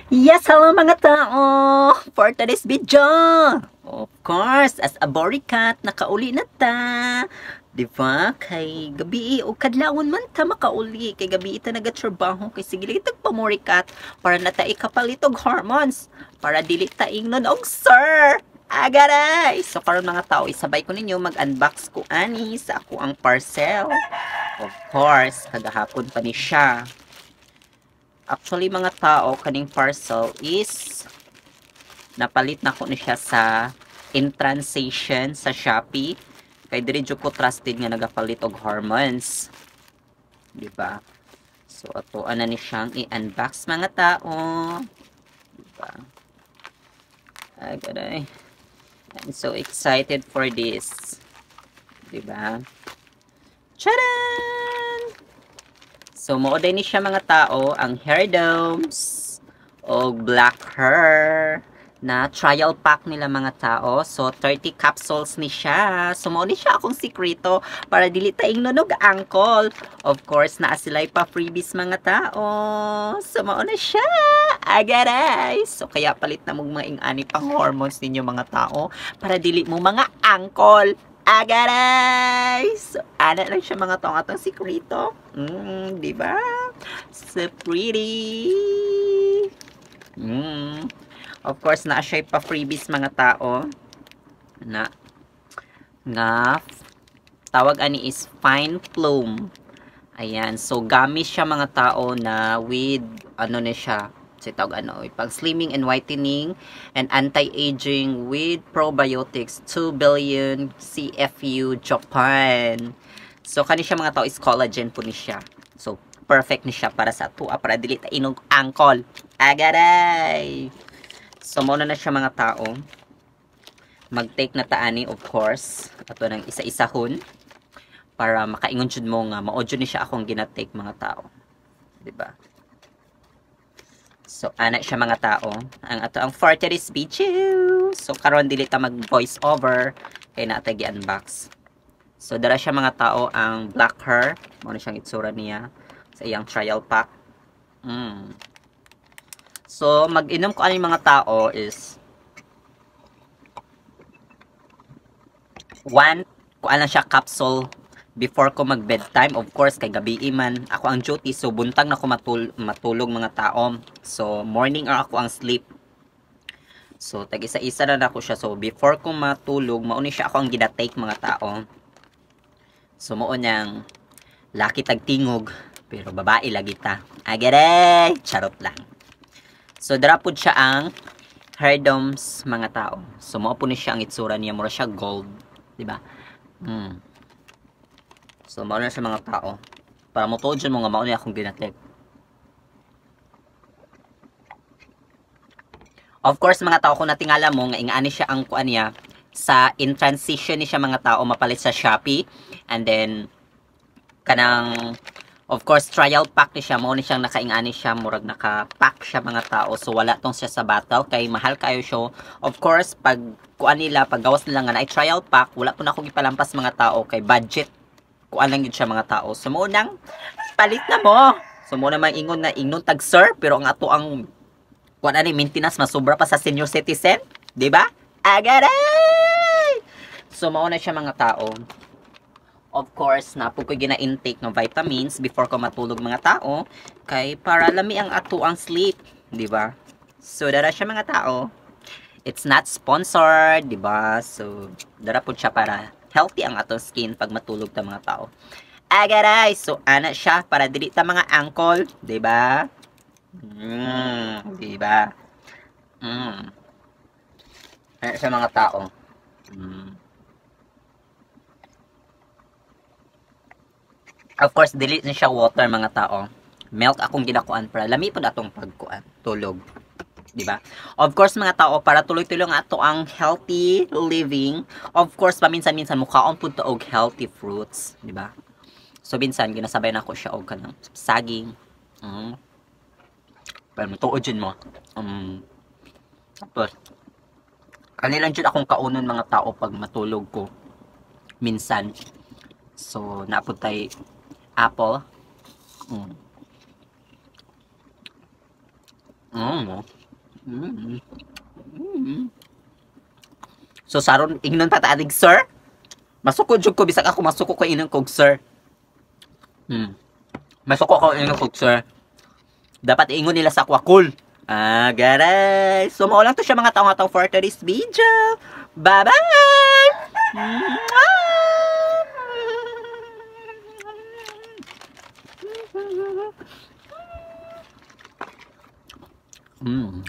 Yes, hello mga tao! For today's video, of course, as a boricat, nakauli na ta. Diba? Kay gabi o kadlawon man ta makauli. Kay gabi ita nagatrabaho. Kay sige lang itag pamorikat para na ta ikapalitog hormones. Para dili ta ingnon og sir! Agaray! So karon mga tao, isabay ko ninyo mag-unbox ko ani sa ako ang parcel. Of course, kagahapon pa ni siya. Actually mga tao, kaning parcel is napalit na ko ni siya sa Intransation sa Shopee. Kay diri jud ko trusted nga nagapalit og hormones. Di ba? So ato ana ni siyang i-unbox mga tao. Di ba? Agad. I'm so excited for this. Di ba? Charan! So, maoday ni siya mga tao, ang hair domes o black hair na trial pack nila mga tao. So, 30 capsules ni siya. So, maoday siya akong sikrito para dili taing nunog angkol. Of course, naa sila'y pa freebies mga tao. So, mauna siya. Agaray! So, kaya palit na mong mga ingani pang hormones ninyo mga tao para dili mo mga angkol. Agaray! So, ana lang siya mga tong atong sikrito. Diba? So pretty! Of course, na siya pa freebies mga tao. Na, nga, tawag ani is Fine Plume. Ayan. So, gamit siya mga tao na with, ano na siya, tawag ano, pag slimming and whitening and anti-aging with probiotics 2 billion CFU Japan. So kani siya mga tao is collagen po ni siya. So perfect ni siya para sa tuwa para dili ta inog angkol. Agaray. So muna na siya mga tao. Mag-take na taani of course. Ato nang isa-isahon para makaingon jud mo nga mao jud ni siya akong gina-take mga tao. Di ba? So, ana siya mga tao. Ang ato ang for today's video. So, karon dili ta mag voice over. Kaya natin i-unbox. So, dara siya mga tao ang black hair. Muna siyang itsura niya. Sa iyang trial pack. So, mag-inom ko ano yung mga tao is 1, kuan lang siya capsule before ko mag bedtime. Of course kay gabi man ako ang duty, so buntag na ko matulog mga tao. So morning or ako ang sleep. So tag isa-isa na ako siya. So before ko matulog mauni siya ako ang gida-take mga tao. So mao niyang laki tag tingog pero babae lagi ta. Agere, charot lang. So dara pud siya ang hair domes mga tao. So mao po ni siya ang itsura niya, mura siya gold, di ba? So, mauna sa mga tao. Para mo tuod dyan mo nga mauna akong ginatek. Of course, mga tao, kung natingala mo, nga ingani siya ang kuan niya, sa in-transition ni siya mga tao, mapalit sa Shopee. And then, kanang, of course, trial pack ni siya. Mauna siyang nakaingani siya, murag naka-pack siya mga tao. So, wala tong siya sa battle. Kay mahal kayo siya. Of course, pag kuan nila, pag gawas nila nga na trial pack, wala po na akong ipalampas mga tao. Kay budget kuan lang yun siya mga tao. So munang palit na mo. So muna mang ingon na ingnon tag sir, pero ang ato ang kuan ani maintenance masobra pa sa senior citizen, di ba? Agaray! So mao na siya mga tao. Of course, na po ko gina-intake ng vitamins before ko matulog mga tao kay para lami ang ato ang sleep, di ba? So dara siya mga tao. It's not sponsored, di ba? So dara po siya para healthy ang atong skin pag matulog ta mga tao. Agaray, so ana siya para dili ta mga angkol, 'di ba? 'Di ba? Ana siya mga tao. Of course, dili na siya water mga tao. Milk akong ginakuan para lami pud atong pagkuan, tulog. Diba? Of course mga tao, para tuloy-tuloy nga ato ang healthy living, of course paminsan-minsan mukhaon pud to og healthy fruits, di ba? So minsan ginasabay na ko siya og kanang saging. Pero matuod jud mo. Tapos kanilang jud akong kaunon mga tao pag matulog ko. Minsan. So napud tay apple. Mm. Mm. So saron ingnon pa taadig sir. Masuko jud ko bisag ako masuko ko inon kog sir. Hmm. Masuko ko inon kog sir. Dapat ingon nila sa aqua-cool. Ah, guys. So mao lang to siya mga taong-taong for today's video. Bye-bye. Mm.